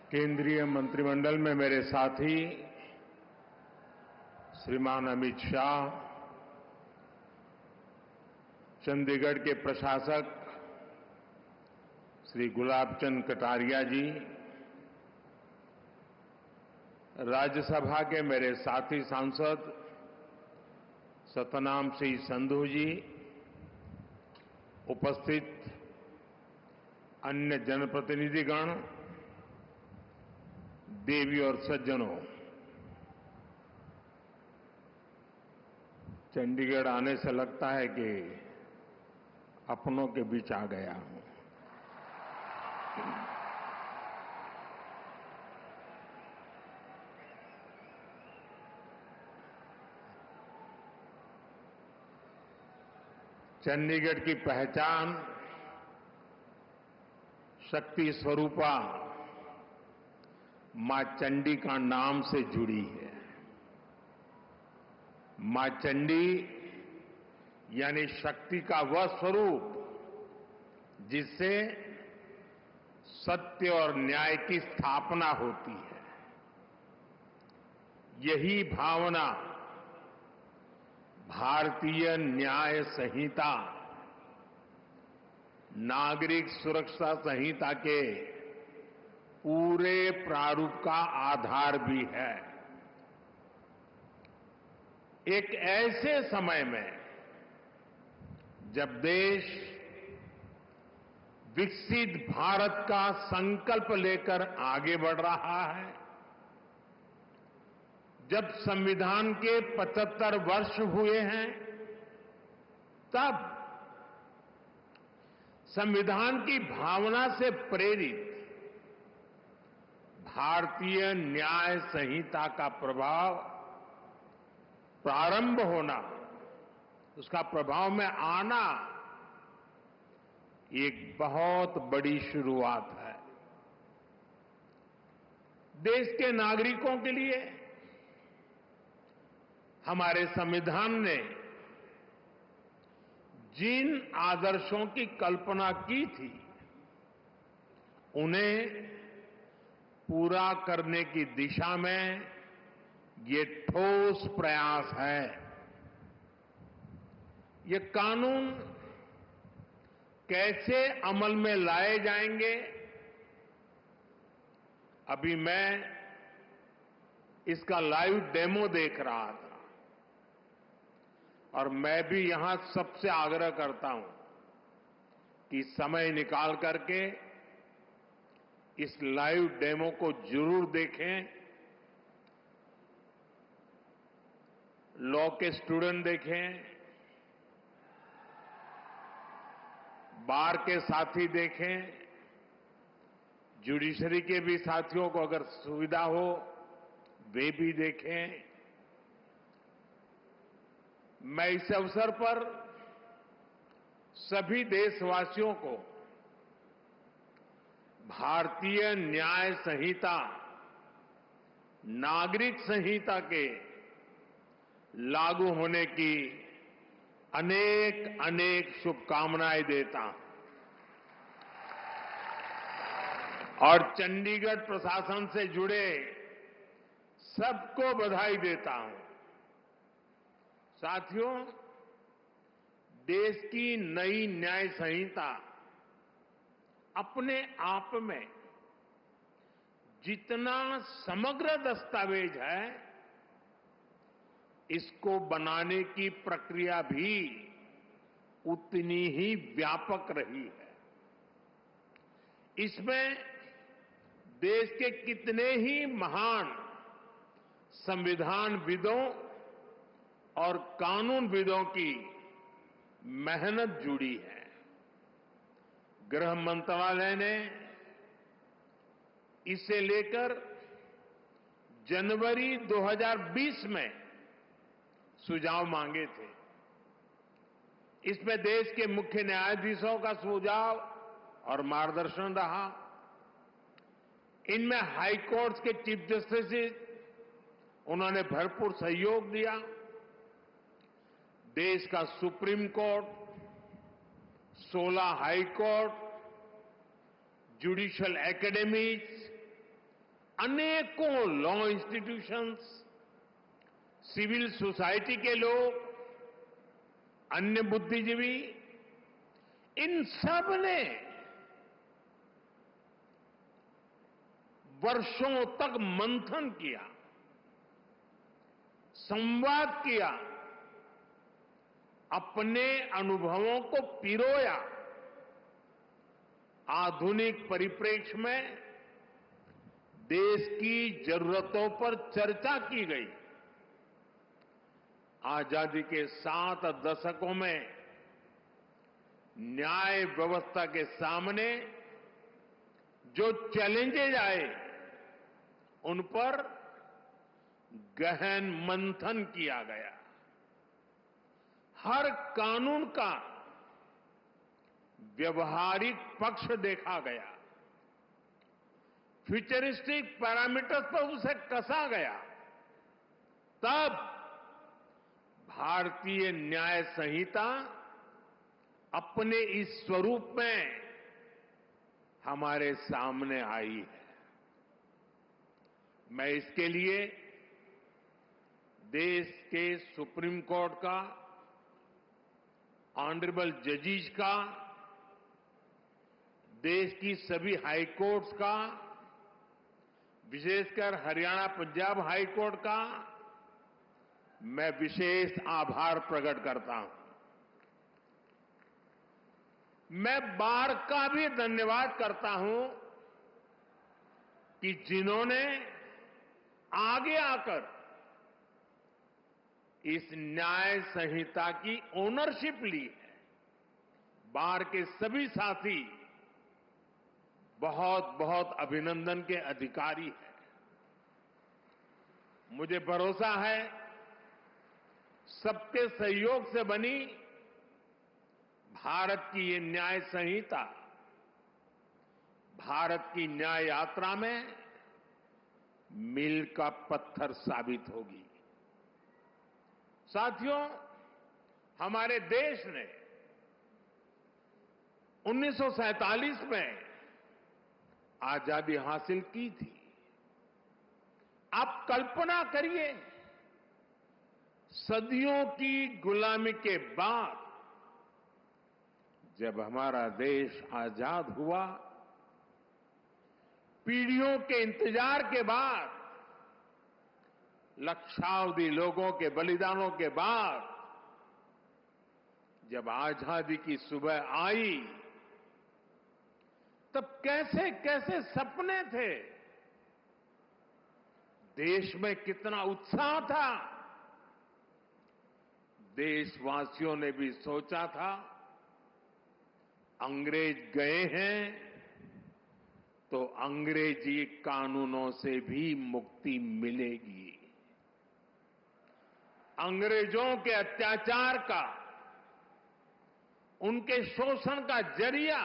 केंद्रीय मंत्रिमंडल में मेरे साथी श्रीमान अमित शाह, चंडीगढ़ के प्रशासक श्री गुलाबचंद कटारिया जी, राज्यसभा के मेरे साथी सांसद सतनाम सिंह संधू जी, उपस्थित अन्य जनप्रतिनिधिगण, देवी और सज्जनों, चंडीगढ़ आने से लगता है कि अपनों के बीच आ गया हूं। चंडीगढ़ की पहचान शक्ति स्वरूपा मां चंडी का नाम से जुड़ी है। मां चंडी यानी शक्ति का वह स्वरूप जिससे सत्य और न्याय की स्थापना होती है। यही भावना भारतीय न्याय संहिता, नागरिक सुरक्षा संहिता के पूरे प्रारूप का आधार भी है। एक ऐसे समय में जब देश विकसित भारत का संकल्प लेकर आगे बढ़ रहा है, जब संविधान के 75 वर्ष हुए हैं, तब संविधान की भावना से प्रेरित भारतीय न्याय संहिता का प्रभाव प्रारंभ होना, उसका प्रभाव में आना एक बहुत बड़ी शुरुआत है। देश के नागरिकों के लिए हमारे संविधान ने जिन आदर्शों की कल्पना की थी, उन्हें पूरा करने की दिशा में ये ठोस प्रयास है। ये कानून कैसे अमल में लाए जाएंगे, अभी मैं इसका लाइव डेमो देख रहा था और मैं भी यहां सबसे आग्रह करता हूं कि समय निकाल करके इस लाइव डेमो को जरूर देखें। लॉ के स्टूडेंट देखें, बार के साथी देखें, जुडिशरी के भी साथियों को अगर सुविधा हो वे भी देखें। मैं इस अवसर पर सभी देशवासियों को भारतीय न्याय संहिता, नागरिक संहिता के लागू होने की अनेक अनेक शुभकामनाएं देता हूं और चंडीगढ़ प्रशासन से जुड़े सबको बधाई देता हूं। साथियों, देश की नई न्याय संहिता अपने आप में जितना समग्र दस्तावेज है, इसको बनाने की प्रक्रिया भी उतनी ही व्यापक रही है। इसमें देश के कितने ही महान संविधानविदों और कानूनविदों की मेहनत जुड़ी है। गृह मंत्रालय ने इसे लेकर जनवरी 2020 में सुझाव मांगे थे। इसमें देश के मुख्य न्यायाधीशों का सुझाव और मार्गदर्शन रहा। इनमें हाई कोर्ट के चीफ जस्टिस, उन्होंने भरपूर सहयोग दिया। देश का supreme court, 16 high court, judicial academies, अनेकों लॉ इंस्टीट्यूशंस, सिविल सोसाइटी के लोग, अन्य बुद्धिजीवी, इन सब ने वर्षों तक मंथन किया, संवाद किया, अपने अनुभवों को पिरोया। आधुनिक परिप्रेक्ष्य में देश की जरूरतों पर चर्चा की गई। आजादी के 7 दशकों में न्याय व्यवस्था के सामने जो चैलेंजेज आए, उन पर गहन मंथन किया गया। हर कानून का व्यवहारिक पक्ष देखा गया, फ्यूचरिस्टिक पैरामीटर्स पर उसे कसा गया। तब भारतीय न्याय संहिता अपने इस स्वरूप में हमारे सामने आई है। मैं इसके लिए देश के सुप्रीम कोर्ट का, ऑनरेबल जजेस का, देश की सभी हाई कोर्ट्स का, विशेषकर हरियाणा पंजाब हाई कोर्ट का मैं विशेष आभार प्रकट करता हूं। मैं बार का भी धन्यवाद करता हूं कि जिन्होंने आगे आकर इस न्याय संहिता की ओनरशिप ली है। बार के सभी साथी बहुत बहुत अभिनंदन के अधिकारी हैं। मुझे भरोसा है सबके सहयोग से बनी भारत की ये न्याय संहिता भारत की न्याय यात्रा में मील का पत्थर साबित होगी। साथियों, हमारे देश ने 1947 में आजादी हासिल की थी। आप कल्पना करिए, सदियों की गुलामी के बाद जब हमारा देश आजाद हुआ, पीढ़ियों के इंतजार के बाद, लक्षावधि लोगों के बलिदानों के बाद जब आजादी की सुबह आई, तब कैसे कैसे सपने थे, देश में कितना उत्साह था। देशवासियों ने भी सोचा था अंग्रेज गए हैं तो अंग्रेजी कानूनों से भी मुक्ति मिलेगी। अंग्रेजों के अत्याचार का, उनके शोषण का जरिया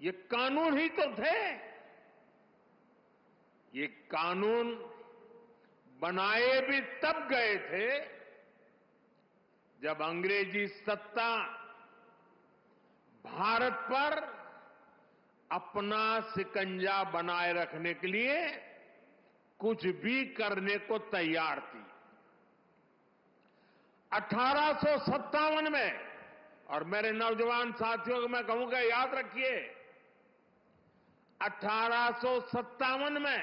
ये कानून ही तो थे। ये कानून बनाए भी तब गए थे जब अंग्रेजी सत्ता भारत पर अपना शिकंजा बनाए रखने के लिए कुछ भी करने को तैयार थी। 1857 में, और मेरे नौजवान साथियों को मैं कहूंगा याद रखिए, 1857 में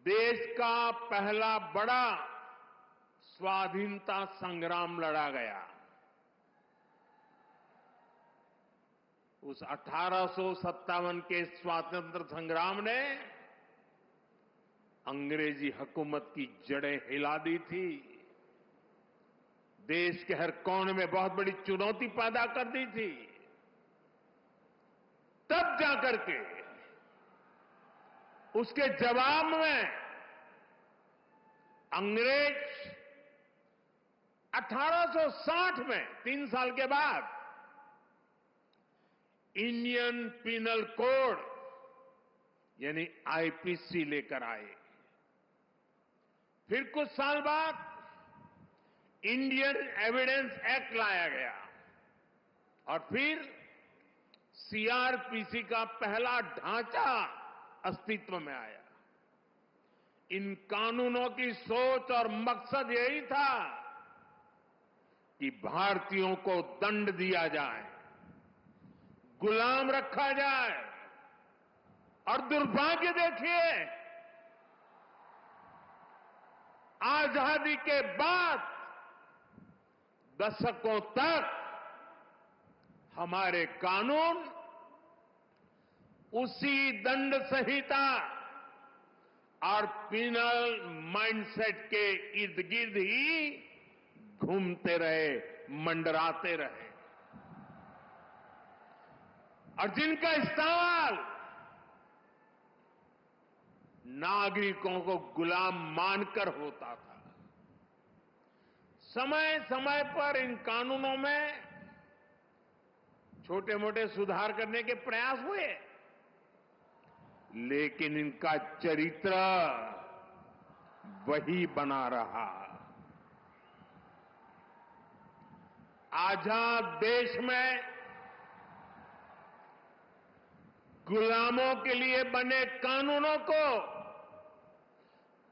देश का पहला बड़ा स्वाधीनता संग्राम लड़ा गया। उस 1857 के स्वातंत्र संग्राम ने अंग्रेजी हुकूमत की जड़ें हिला दी थी। देश के हर कोने में बहुत बड़ी चुनौती पैदा कर दी थी। तब जाकर के उसके जवाब में अंग्रेज 1860 में, 3 साल के बाद, इंडियन पिनल कोड यानी आईपीसी लेकर आए। फिर कुछ साल बाद इंडियन एविडेंस एक्ट लाया गया और फिर सीआरपीसी का पहला ढांचा अस्तित्व में आया। इन कानूनों की सोच और मकसद यही था कि भारतीयों को दंड दिया जाए, गुलाम रखा जाए। और दुर्भाग्य देखिए, आजादी के बाद दशकों तक हमारे कानून उसी दंड संहिता और पिनल माइंडसेट के इर्द गिर्द ही घूमते रहे, मंडराते रहे। और जिनका इस्तेमाल नागरिकों को गुलाम मानकर होता था। समय समय पर इन कानूनों में छोटे मोटे सुधार करने के प्रयास हुए, लेकिन इनका चरित्र वही बना रहा। आजाद देश में गुलामों के लिए बने कानूनों को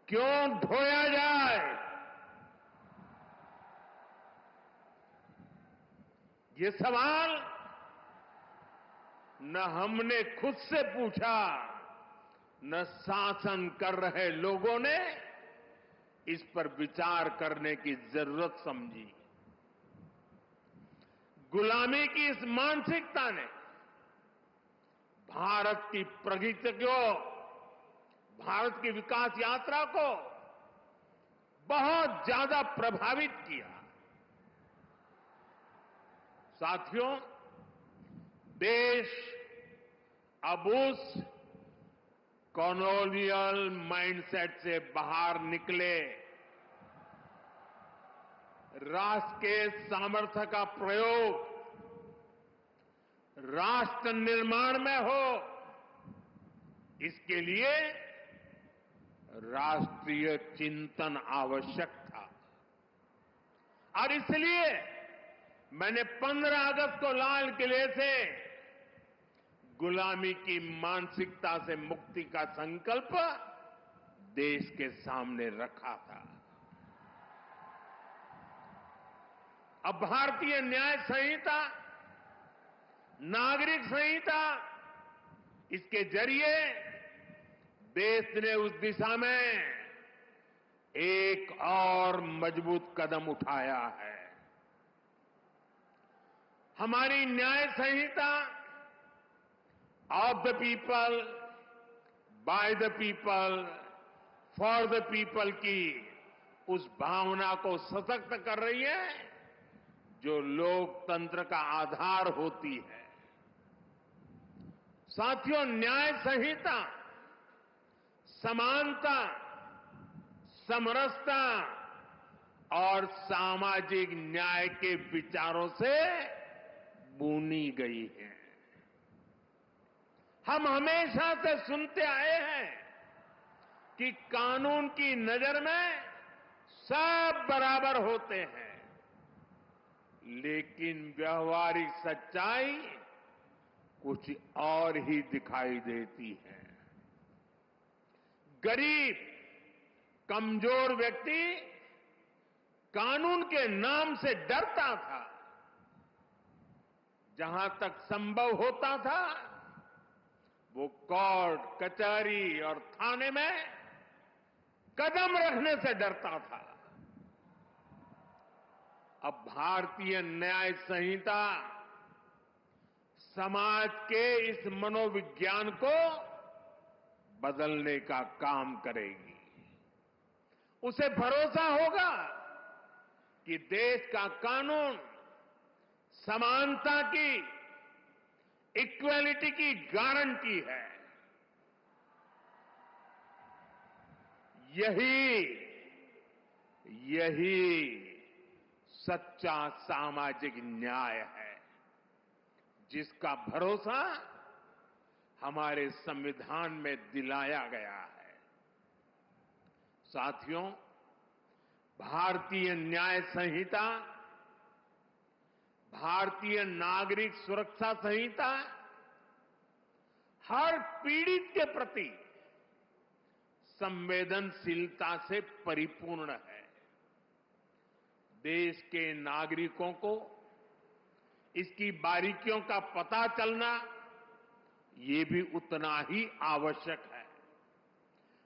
क्यों ढोया जाए? ये सवाल न हमने खुद से पूछा, न शासन कर रहे लोगों ने इस पर विचार करने की जरूरत समझी। गुलामी की इस मानसिकता ने भारत की प्रगति को, भारत की विकास यात्रा को बहुत ज्यादा प्रभावित किया। साथियों, देश अब उस कॉलोनियल माइंडसेट से बाहर निकले, राष्ट्र के सामर्थ्य का प्रयोग राष्ट्र निर्माण में हो, इसके लिए राष्ट्रीय चिंतन आवश्यक था। और इसलिए मैंने 15 अगस्त को लाल किले से गुलामी की मानसिकता से मुक्ति का संकल्प देश के सामने रखा था। अब भारतीय न्याय संहिता, नागरिक संहिता, इसके जरिए देश ने उस दिशा में एक और मजबूत कदम उठाया है। हमारी न्याय संहिता of the people, by the people, for the people की उस भावना को सशक्त कर रही है जो लोकतंत्र का आधार होती है। साथियों, न्याय संहिता समानता, समरसता और सामाजिक न्याय के विचारों से बुनी गई है। हम हमेशा से सुनते आए हैं कि कानून की नजर में सब बराबर होते हैं, लेकिन व्यवहारिक सच्चाई कुछ और ही दिखाई देती है। गरीब, कमजोर व्यक्ति कानून के नाम से डरता था। जहां तक संभव होता था, वो कोर्ट, कचहरी और थाने में कदम रखने से डरता था। अब भारतीय न्याय संहिता समाज के इस मनोविज्ञान को बदलने का काम करेगी। उसे भरोसा होगा कि देश का कानून समानता की, इक्वालिटी की गारंटी है। यही सच्चा सामाजिक न्याय है, जिसका भरोसा हमारे संविधान में दिलाया गया है। साथियों, भारतीय न्याय संहिता, भारतीय नागरिक सुरक्षा संहिता हर पीड़ित के प्रति संवेदनशीलता से परिपूर्ण है। देश के नागरिकों को इसकी बारीकियों का पता चलना ये भी उतना ही आवश्यक है।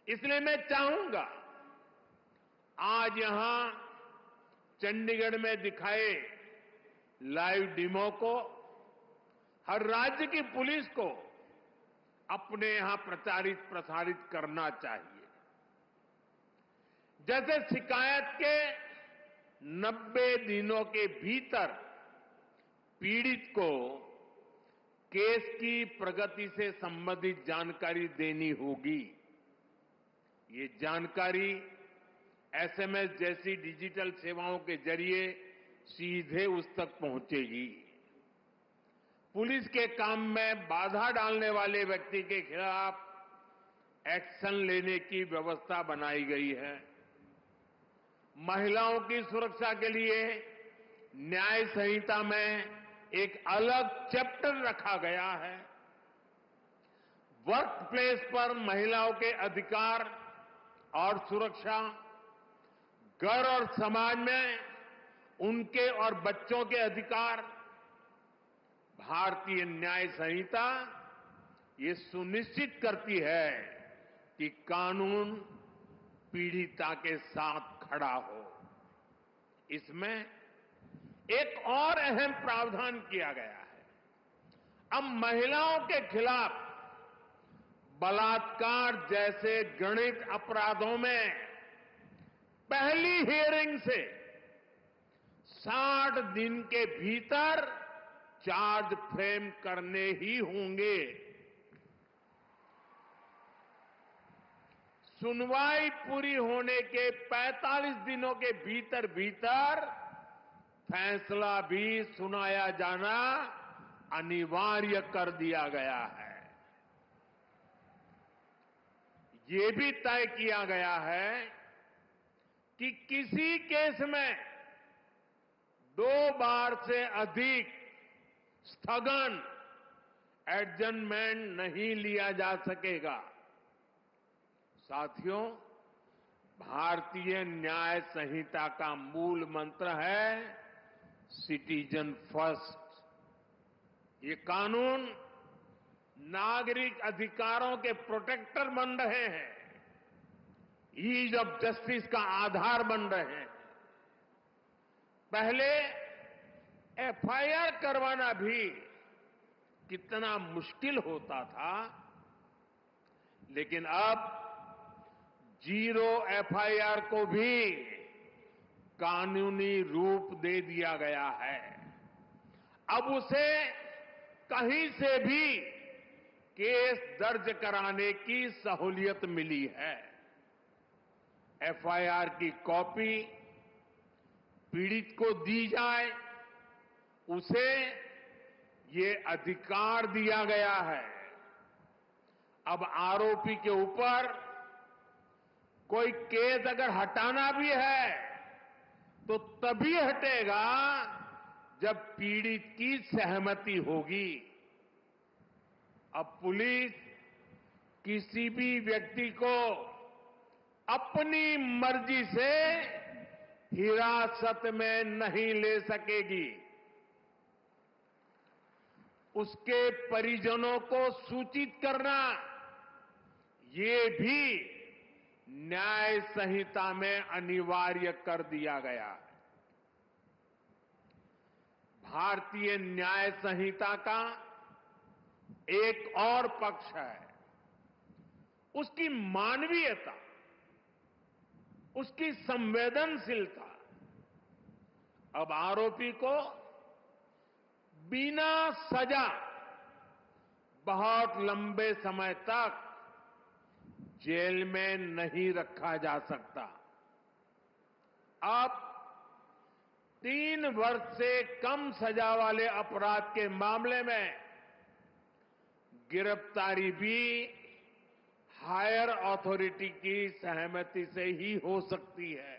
इसलिए मैं चाहूंगा आज यहां चंडीगढ़ में दिखाए लाइव डेमो को हर राज्य की पुलिस को अपने यहां प्रचारित प्रसारित करना चाहिए। जैसे शिकायत के 90 दिनों के भीतर पीड़ित को केस की प्रगति से संबंधित जानकारी देनी होगी। ये जानकारी एसएमएस जैसी डिजिटल सेवाओं के जरिए सीधे उस तक पहुंचेगी। पुलिस के काम में बाधा डालने वाले व्यक्ति के खिलाफ एक्शन लेने की व्यवस्था बनाई गई है। महिलाओं की सुरक्षा के लिए न्याय संहिता में एक अलग चैप्टर रखा गया है। वर्क प्लेस पर महिलाओं के अधिकार और सुरक्षा, घर और समाज में उनके और बच्चों के अधिकार, भारतीय न्याय संहिता ये सुनिश्चित करती है कि कानून पीड़िता के साथ खड़ा हो। इसमें एक और अहम प्रावधान किया गया है। अब महिलाओं के खिलाफ बलात्कार जैसे घृणित अपराधों में पहली हियरिंग से 60 दिन के भीतर चार्ज फ्रेम करने ही होंगे। सुनवाई पूरी होने के 45 दिनों के भीतर भीतर फैसला भी सुनाया जाना अनिवार्य कर दिया गया है। ये भी तय किया गया है कि किसी केस में 2 बार से अधिक स्थगन एडजमेंट नहीं लिया जा सकेगा। साथियों, भारतीय न्याय संहिता का मूल मंत्र है सिटीजन फर्स्ट। ये कानून नागरिक अधिकारों के प्रोटेक्टर बन रहे हैं, ईज ऑफ जस्टिस का आधार बन रहे हैं। पहले एफआईआर करवाना भी कितना मुश्किल होता था, लेकिन अब जीरो एफआईआर को भी कानूनी रूप दे दिया गया है। अब उसे कहीं से भी केस दर्ज कराने की सहूलियत मिली है। एफआईआर की कॉपी पीड़ित को दी जाए, उसे ये अधिकार दिया गया है। अब आरोपी के ऊपर कोई केस अगर हटाना भी है तो तभी हटेगा जब पीड़ित की सहमति होगी। अब पुलिस किसी भी व्यक्ति को अपनी मर्जी से हिरासत में नहीं ले सकेगी। उसके परिजनों को सूचित करना ये भी न्याय संहिता में अनिवार्य कर दिया गया है। भारतीय न्याय संहिता का एक और पक्ष है उसकी मानवीयता, उसकी संवेदनशीलता। अब आरोपी को बिना सजा बहुत लंबे समय तक जेल में नहीं रखा जा सकता। अब 3 वर्ष से कम सजा वाले अपराध के मामले में गिरफ्तारी भी हायर अथॉरिटी की सहमति से ही हो सकती है।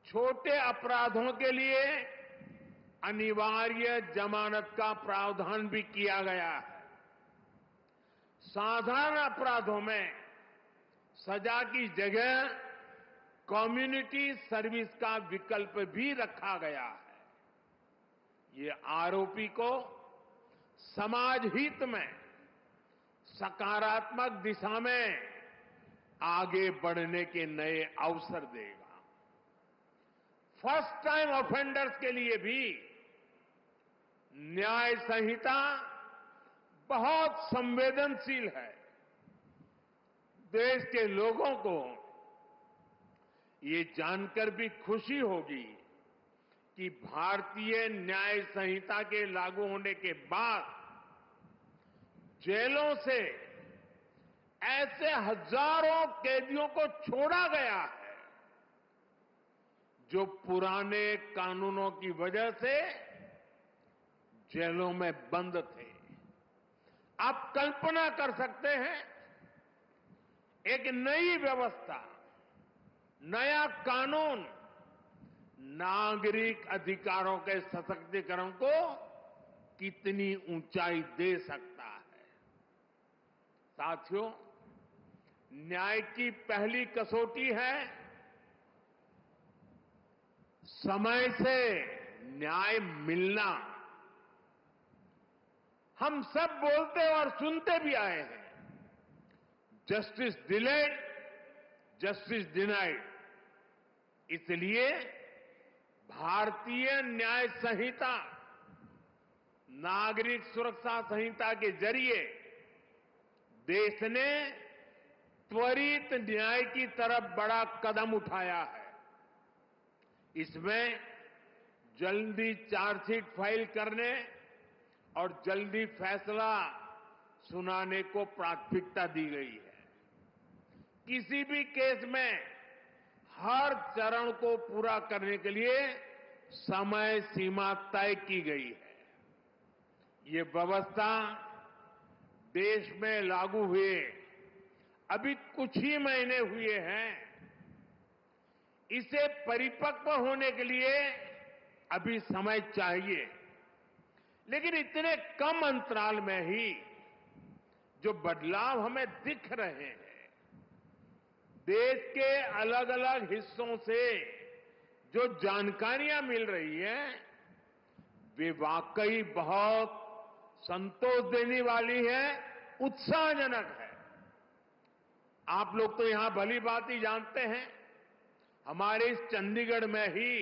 छोटे अपराधों के लिए अनिवार्य जमानत का प्रावधान भी किया गया है। साधारण अपराधों में सजा की जगह कम्युनिटी सर्विस का विकल्प भी रखा गया है। ये आरोपी को समाज हित में सकारात्मक दिशा में आगे बढ़ने के नए अवसर देगा। फर्स्ट टाइम ऑफेंडर्स के लिए भी न्याय संहिता बहुत संवेदनशील है। देश के लोगों को ये जानकर भी खुशी होगी कि भारतीय न्याय संहिता के लागू होने के बाद जेलों से ऐसे हजारों कैदियों को छोड़ा गया है जो पुराने कानूनों की वजह से जेलों में बंद थे। आप कल्पना कर सकते हैं, एक नई व्यवस्था, नया कानून नागरिक अधिकारों के सशक्तिकरण को कितनी ऊंचाई दे सकता है। साथियों, न्याय की पहली कसौटी है समय से न्याय मिलना। हम सब बोलते और सुनते भी आए हैं, जस्टिस डिलेड, जस्टिस डिनाइड। इसलिए भारतीय न्याय संहिता, नागरिक सुरक्षा संहिता के जरिए देश ने त्वरित न्याय की तरफ बड़ा कदम उठाया है। इसमें जल्दी चार्जशीट फाइल करने और जल्दी फैसला सुनाने को प्राथमिकता दी गई है। किसी भी केस में हर चरण को पूरा करने के लिए समय सीमा तय की गई है। ये व्यवस्था देश में लागू हुए अभी कुछ ही महीने हुए हैं। इसे परिपक्व होने के लिए अभी समय चाहिए, लेकिन इतने कम अंतराल में ही जो बदलाव हमें दिख रहे हैं, देश के अलग अलग हिस्सों से जो जानकारियां मिल रही हैं, वे वाकई बहुत संतोष देने वाली है, उत्साहजनक है। आप लोग तो यहां भली बात ही जानते हैं, हमारे इस चंडीगढ़ में ही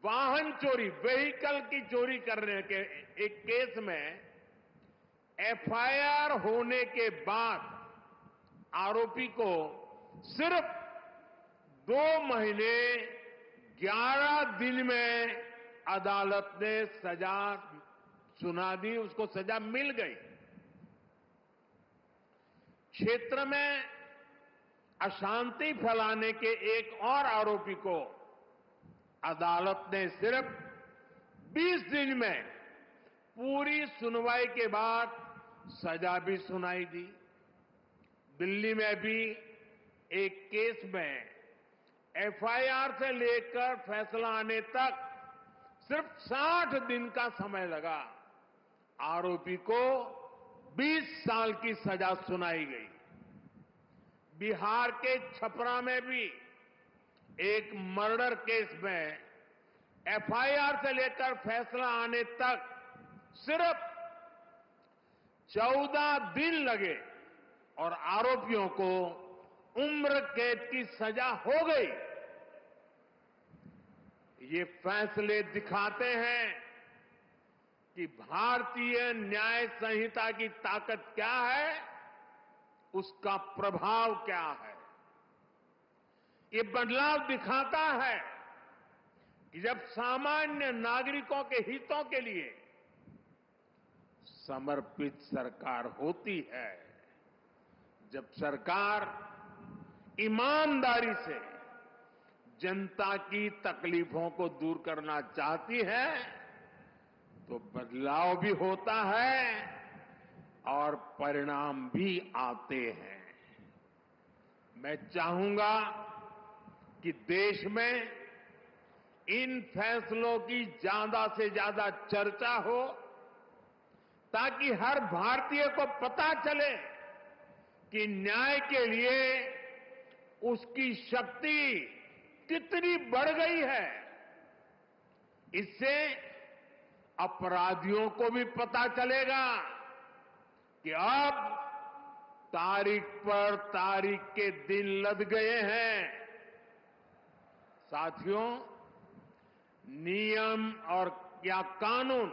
वाहन चोरी, व्हीकल की चोरी करने के एक केस में एफआईआर होने के बाद आरोपी को सिर्फ 2 महीने 11 दिन में अदालत ने सजा सुना दी, उसको सजा मिल गई। क्षेत्र में अशांति फैलाने के एक और आरोपी को अदालत ने सिर्फ 20 दिन में पूरी सुनवाई के बाद सजा भी सुनाई दी। दिल्ली में भी एक केस में एफआईआर से लेकर फैसला आने तक सिर्फ 60 दिन का समय लगा। आरोपी को 20 साल की सजा सुनाई गई। बिहार के छपरा में भी एक मर्डर केस में एफआईआर से लेकर फैसला आने तक सिर्फ 14 दिन लगे और आरोपियों को उम्र कैद की सजा हो गई। ये फैसले दिखाते हैं कि भारतीय न्याय संहिता की ताकत क्या है, उसका प्रभाव क्या है। ये बदलाव दिखाता है कि जब सामान्य नागरिकों के हितों के लिए समर्पित सरकार होती है, जब सरकार ईमानदारी से जनता की तकलीफों को दूर करना चाहती है, तो बदलाव भी होता है और परिणाम भी आते हैं। मैं चाहूंगा कि देश में इन फैसलों की ज्यादा से ज्यादा चर्चा हो, ताकि हर भारतीय को पता चले कि न्याय के लिए उसकी शक्ति कितनी बढ़ गई है। इससे अपराधियों को भी पता चलेगा कि अब तारीख पर तारीख के दिन लद गए हैं। साथियों, नियम और या कानून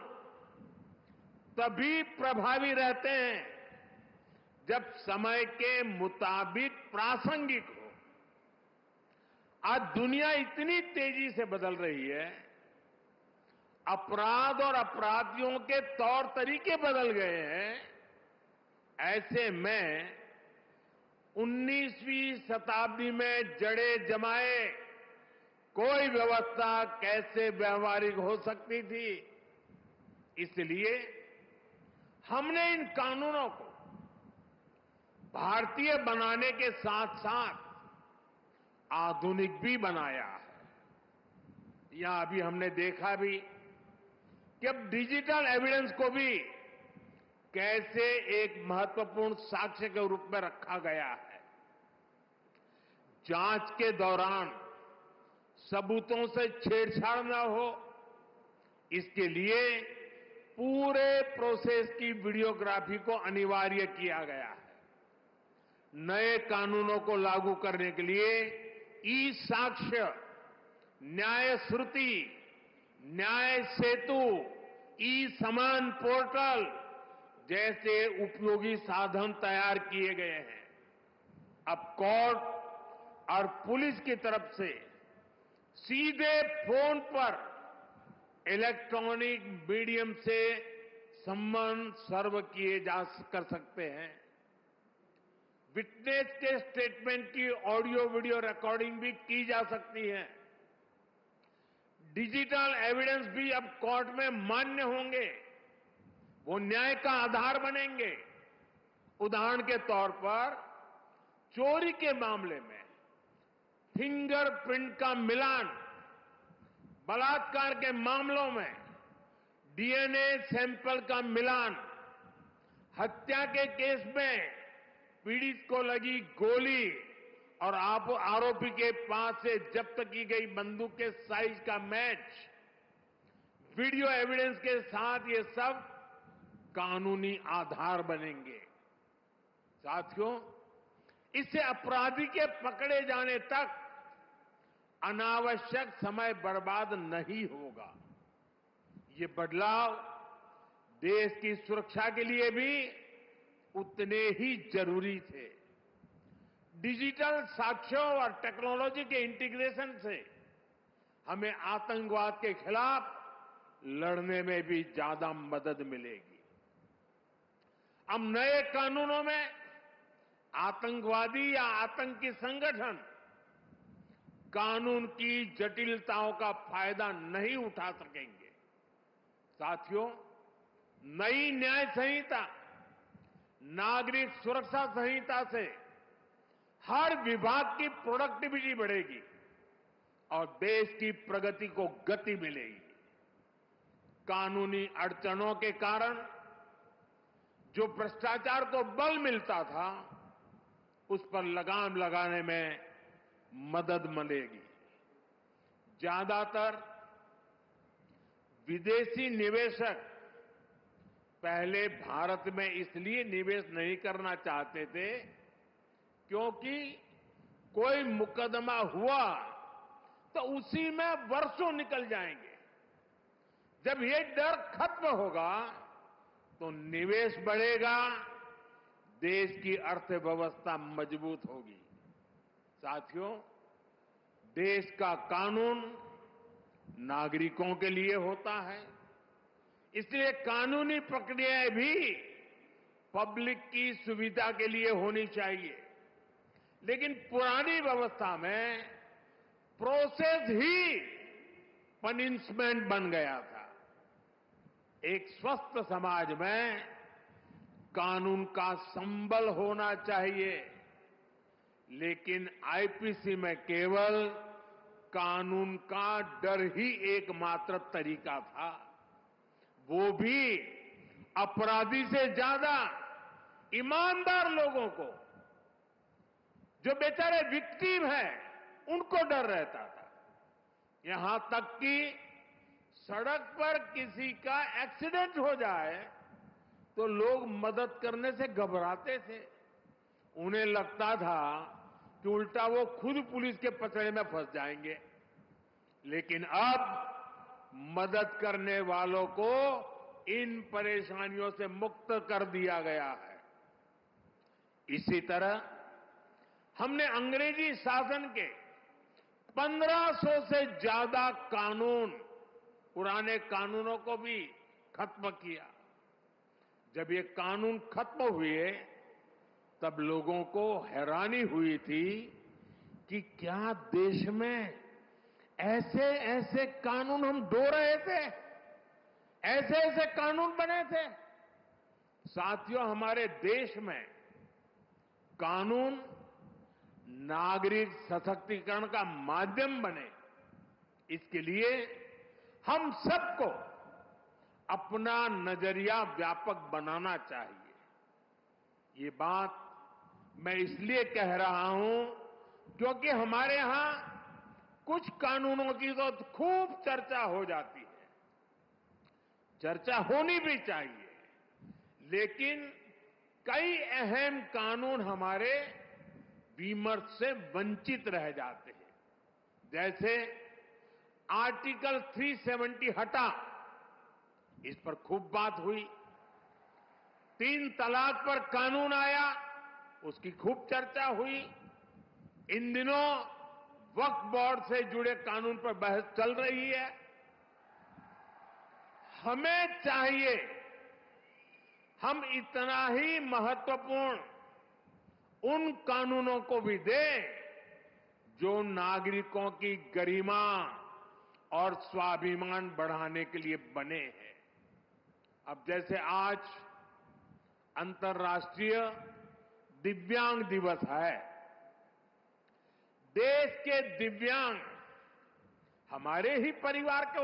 तभी प्रभावी रहते हैं जब समय के मुताबिक प्रासंगिक हो। आज दुनिया इतनी तेजी से बदल रही है, अपराध और अपराधियों के तौर तरीके बदल गए हैं। ऐसे में 19वीं शताब्दी में जड़े जमाए कोई व्यवस्था कैसे व्यवहारिक हो सकती थी। इसलिए हमने इन कानूनों को भारतीय बनाने के साथ साथ आधुनिक भी बनाया है। यहां अभी हमने देखा भी कि अब डिजिटल एविडेंस को भी कैसे एक महत्वपूर्ण साक्ष्य के रूप में रखा गया है। जांच के दौरान सबूतों से छेड़छाड़ न हो, इसके लिए पूरे प्रोसेस की वीडियोग्राफी को अनिवार्य किया गया है। नए कानूनों को लागू करने के लिए ई साक्ष्य, न्याय श्रुति, न्याय सेतु, ई समान पोर्टल जैसे उपयोगी साधन तैयार किए गए हैं। अब कोर्ट और पुलिस की तरफ से सीधे फोन पर इलेक्ट्रॉनिक मीडियम से सम्मन सर्व किए जा कर सकते हैं। विटनेस के स्टेटमेंट की ऑडियो वीडियो रिकॉर्डिंग भी की जा सकती है। डिजिटल एविडेंस भी अब कोर्ट में मान्य होंगे, वो न्याय का आधार बनेंगे। उदाहरण के तौर पर चोरी के मामले में फिंगरप्रिंट का मिलान, बलात्कार के मामलों में डीएनए सैंपल का मिलान, हत्या के केस में पीड़ित को लगी गोली और आरोपी के पास से जब्त की गई बंदूक के साइज का मैच, वीडियो एविडेंस के साथ ये सब कानूनी आधार बनेंगे। साथियों, इससे अपराधी के पकड़े जाने तक अनावश्यक समय बर्बाद नहीं होगा। ये बदलाव देश की सुरक्षा के लिए भी उतने ही जरूरी थे। डिजिटल साक्ष्यों और टेक्नोलॉजी के इंटीग्रेशन से हमें आतंकवाद के खिलाफ लड़ने में भी ज्यादा मदद मिलेगी। अब नए कानूनों में आतंकवादी या आतंकी संगठन कानून की जटिलताओं का फायदा नहीं उठा सकेंगे। साथियों, नई न्याय संहिता, नागरिक सुरक्षा संहिता से हर विभाग की प्रोडक्टिविटी बढ़ेगी और देश की प्रगति को गति मिलेगी। कानूनी अड़चनों के कारण जो भ्रष्टाचार को बल मिलता था, उस पर लगाम लगाने में मदद मिलेगी। ज्यादातर विदेशी निवेशक पहले भारत में इसलिए निवेश नहीं करना चाहते थे क्योंकि कोई मुकदमा हुआ तो उसी में वर्षों निकल जाएंगे। जब ये डर खत्म होगा तो निवेश बढ़ेगा, देश की अर्थव्यवस्था मजबूत होगी। साथियों, देश का कानून नागरिकों के लिए होता है, इसलिए कानूनी प्रक्रियाएं भी पब्लिक की सुविधा के लिए होनी चाहिए। लेकिन पुरानी व्यवस्था में प्रोसेस ही पनिशमेंट बन गया था। एक स्वस्थ समाज में कानून का संबल होना चाहिए, लेकिन आईपीसी में केवल कानून का डर ही एकमात्र तरीका था, वो भी अपराधी से ज्यादा ईमानदार लोगों को, जो बेचारे विक्टिम हैं, उनको डर रहता था। यहां तक कि सड़क पर किसी का एक्सीडेंट हो जाए तो लोग मदद करने से घबराते थे। उन्हें लगता था कि उल्टा वो खुद पुलिस के पचड़े में फंस जाएंगे। लेकिन अब मदद करने वालों को इन परेशानियों से मुक्त कर दिया गया है। इसी तरह हमने अंग्रेजी शासन के 1500 से ज्यादा कानून, पुराने कानूनों को भी खत्म किया। जब ये कानून खत्म हुए तब लोगों को हैरानी हुई थी कि क्या देश में ऐसे ऐसे कानून हम ढो रहे थे, ऐसे ऐसे कानून बने थे। साथियों, हमारे देश में कानून नागरिक सशक्तिकरण का माध्यम बने, इसके लिए हम सबको अपना नजरिया व्यापक बनाना चाहिए। ये बात मैं इसलिए कह रहा हूं क्योंकि हमारे यहां कुछ कानूनों की तो खूब चर्चा हो जाती है, चर्चा होनी भी चाहिए, लेकिन कई अहम कानून हमारे विमर्श से वंचित रह जाते हैं। जैसे आर्टिकल 370 हटा, इस पर खूब बात हुई। 3 तलाक पर कानून आया, उसकी खूब चर्चा हुई। इन दिनों वक्फ बोर्ड से जुड़े कानून पर बहस चल रही है। हमें चाहिए हम इतना ही महत्वपूर्ण उन कानूनों को भी दें जो नागरिकों की गरिमा और स्वाभिमान बढ़ाने के लिए बने हैं। अब जैसे आज अंतर्राष्ट्रीय दिव्यांग दिवस है। देश के दिव्यांग हमारे ही परिवार के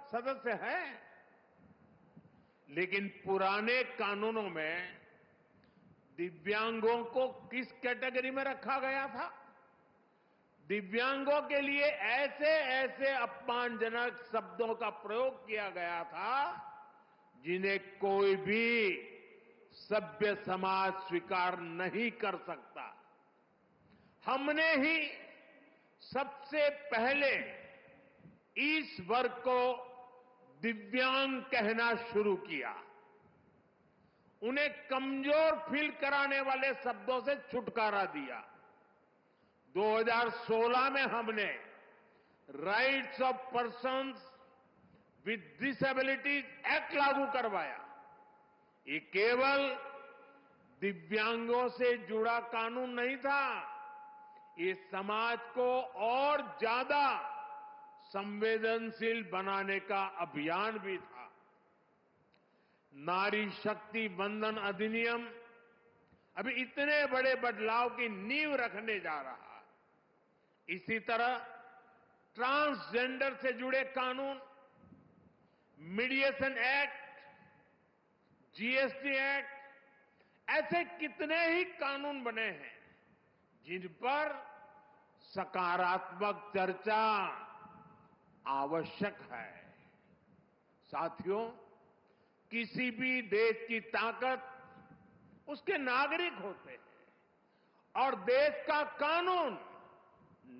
सदस्य हैं, लेकिन पुराने कानूनों में दिव्यांगों को किस कैटेगरी में रखा गया था? दिव्यांगों के लिए ऐसे ऐसे अपमानजनक शब्दों का प्रयोग किया गया था जिन्हें कोई भी सभ्य समाज स्वीकार नहीं कर सकता। हमने ही सबसे पहले इस वर्ग को दिव्यांग कहना शुरू किया। उन्हें कमजोर फील कराने वाले शब्दों से छुटकारा दिया। 2016 में हमने rights of persons with disabilities act लागू करवाया। ये केवल दिव्यांगों से जुड़ा कानून नहीं था, ये समाज को और ज्यादा संवेदनशील बनाने का अभियान भी था। नारी शक्ति वंदन अधिनियम अभी इतने बड़े बदलाव की नींव रखने जा रहा है। इसी तरह ट्रांसजेंडर से जुड़े कानून, मीडिएशन एक्ट, जीएसटी एक्ट, ऐसे कितने ही कानून बने हैं जिन पर सकारात्मक चर्चा आवश्यक है। साथियों, किसी भी देश की ताकत उसके नागरिक होते हैं और देश का कानून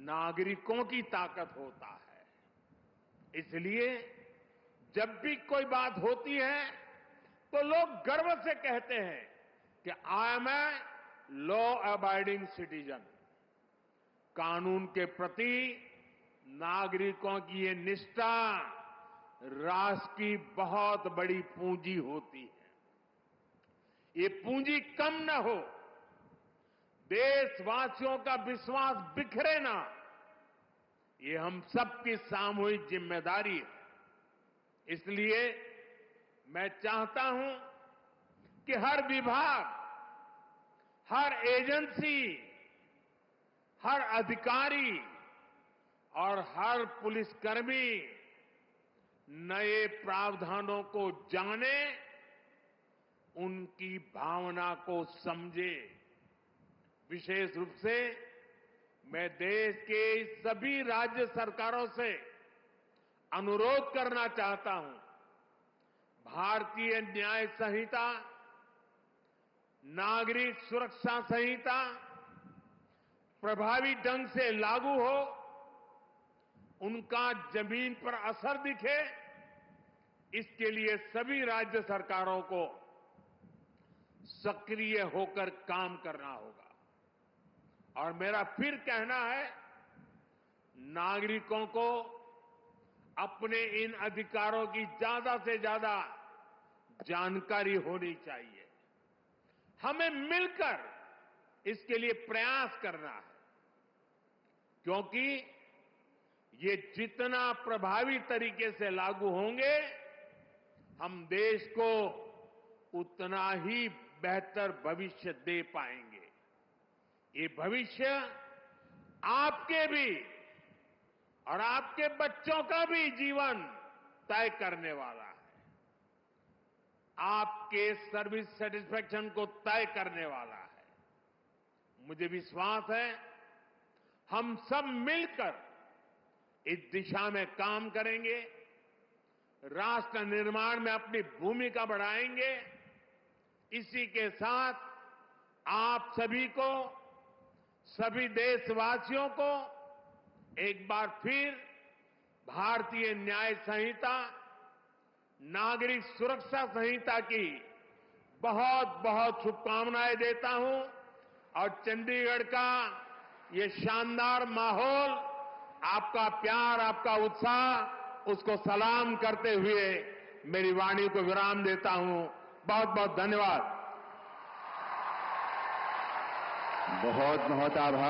नागरिकों की ताकत होता है। इसलिए जब भी कोई बात होती है तो लोग गर्व से कहते हैं कि I am a law abiding citizen. कानून के प्रति नागरिकों की ये निष्ठा राष्ट्र की बहुत बड़ी पूंजी होती है। ये पूंजी कम न हो, देशवासियों का विश्वास बिखरे ना, ये हम सबकी सामूहिक जिम्मेदारी है। इसलिए मैं चाहता हूं कि हर विभाग, हर एजेंसी, हर अधिकारी और हर पुलिसकर्मी नए प्रावधानों को जाने उनकी भावना को समझे। विशेष रूप से मैं देश के सभी राज्य सरकारों से अनुरोध करना चाहता हूं, भारतीय न्याय संहिता, नागरिक सुरक्षा संहिता प्रभावी ढंग से लागू हो, उनका जमीन पर असर दिखे, इसके लिए सभी राज्य सरकारों को सक्रिय होकर काम करना होगा। और मेरा फिर कहना है, नागरिकों को अपने इन अधिकारों की ज्यादा से ज्यादा जानकारी होनी चाहिए। हमें मिलकर इसके लिए प्रयास करना है, क्योंकि ये जितना प्रभावी तरीके से लागू होंगे, हम देश को उतना ही बेहतर भविष्य दे पाएंगे। ये भविष्य आपके भी और आपके बच्चों का भी जीवन तय करने वाला है, आपके सर्विस सेटिस्फैक्शन को तय करने वाला है। मुझे विश्वास है, हम सब मिलकर इस दिशा में काम करेंगे, राष्ट्र निर्माण में अपनी भूमिका बढ़ाएंगे। इसी के साथ आप सभी को, सभी देशवासियों को एक बार फिर भारतीय न्याय संहिता, नागरिक सुरक्षा संहिता की बहुत बहुत शुभकामनाएं देता हूं। और चंडीगढ़ का ये शानदार माहौल, आपका प्यार, आपका उत्साह, उसको सलाम करते हुए मेरी वाणी को विराम देता हूं। बहुत बहुत धन्यवाद। बहुत बहुत आभार।